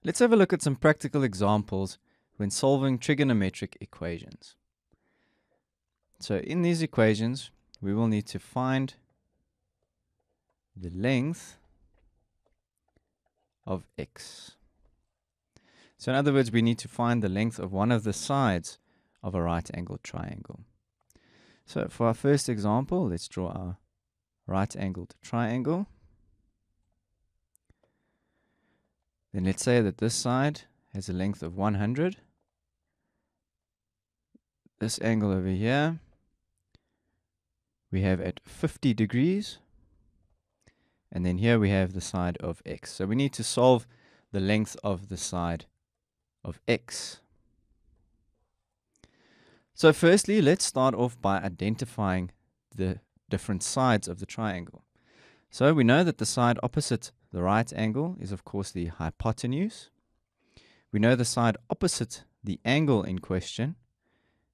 Let's have a look at some practical examples when solving trigonometric equations. So in these equations, we will need to find the length of x. So in other words, we need to find the length of one of the sides of a right-angled triangle. So for our first example, let's draw our right-angled triangle. Then let's say that this side has a length of 100. This angle over here we have at 50 degrees. And then here we have the side of x. So we need to solve the length of the side of x. So firstly, let's start off by identifying the different sides of the triangle. So we know that the side opposite the right angle is of course the hypotenuse. We know the side opposite the angle in question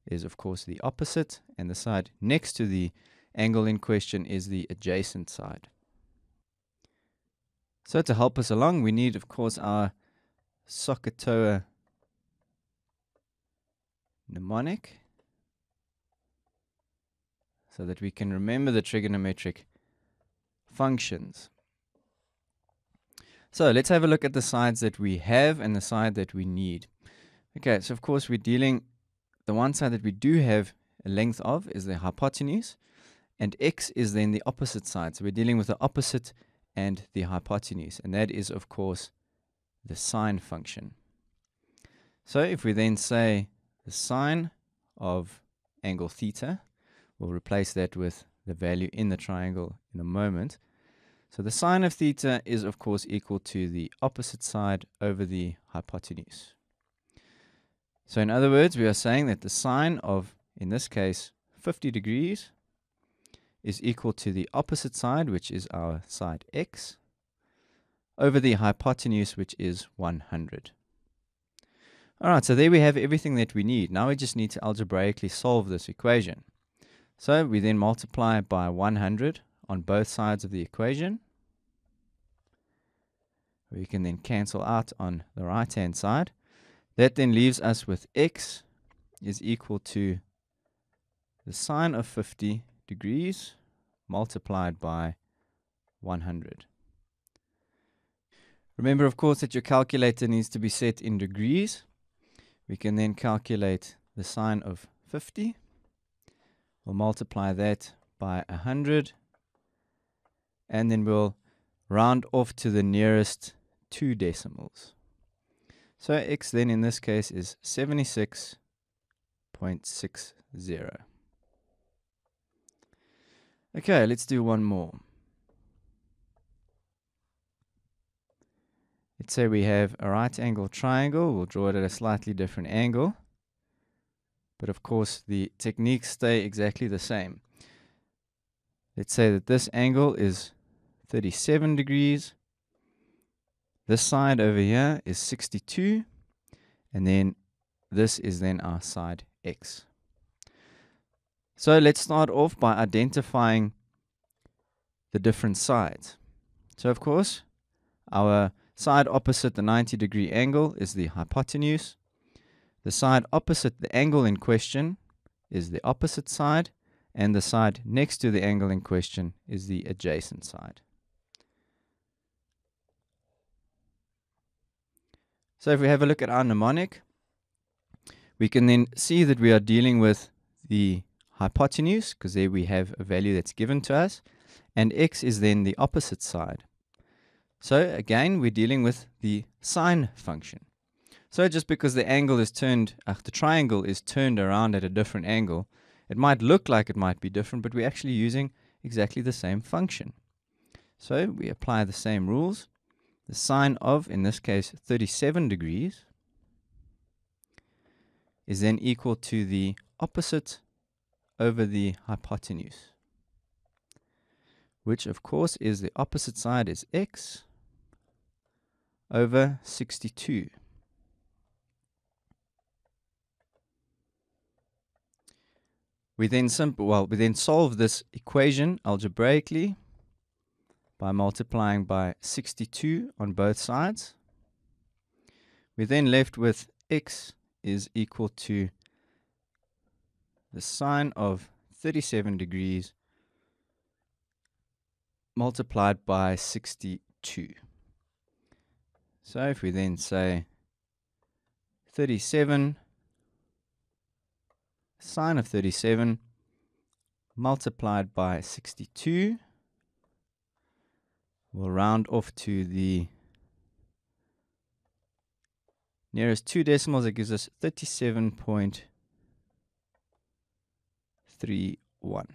is of course the opposite, and the side next to the angle in question is the adjacent side. So to help us along, we need of course our SOHCAHTOA mnemonic so that we can remember the trigonometric functions. So let's have a look at the sides that we have and the side that we need. Okay, so of course we're dealing, the one side that we do have a length of is the hypotenuse, and x is then the opposite side. So we're dealing with the opposite and the hypotenuse, and that is of course the sine function. So if we then say the sine of angle theta, we'll replace that with the value in the triangle in a moment. So the sine of theta is of course equal to the opposite side over the hypotenuse. So in other words, we are saying that the sine of, in this case, 50 degrees is equal to the opposite side, which is our side x, over the hypotenuse, which is 100. Alright, so there we have everything that we need. Now we just need to algebraically solve this equation. So we then multiply by 100 on both sides of the equation. We can then cancel out on the right-hand side. That then leaves us with x is equal to the sine of 50 degrees multiplied by 100. Remember, of course, that your calculator needs to be set in degrees. We can then calculate the sine of 50. We'll multiply that by 100. And then we'll round off to the nearest 2 decimals. So x then in this case is 76.60. Okay, let's do one more. Let's say we have a right angle triangle. We'll draw it at a slightly different angle. But of course, the techniques stay exactly the same. Let's say that this angle is 37 degrees. This side over here is 62. And then this is then our side x. So let's start off by identifying the different sides. So of course, our side opposite the 90-degree angle is the hypotenuse. The side opposite the angle in question is the opposite side, and the side next to the angle in question is the adjacent side. So if we have a look at our mnemonic, we can then see that we are dealing with the hypotenuse, because there we have a value that's given to us, and x is then the opposite side. So again, we're dealing with the sine function. So just because the angle is turned, the triangle is turned around at a different angle, it might look like it might be different, but we're actually using exactly the same function. So we apply the same rules. The sine of, in this case, 37 degrees is then equal to the opposite over the hypotenuse, which of course is the opposite side is x over 62. We then solve this equation algebraically by multiplying by 62 on both sides. We're then left with x is equal to the sine of 37 degrees multiplied by 62. So if we then say 37 sine of 37 multiplied by 62, we'll round off to the nearest two decimals. It gives us 37.31.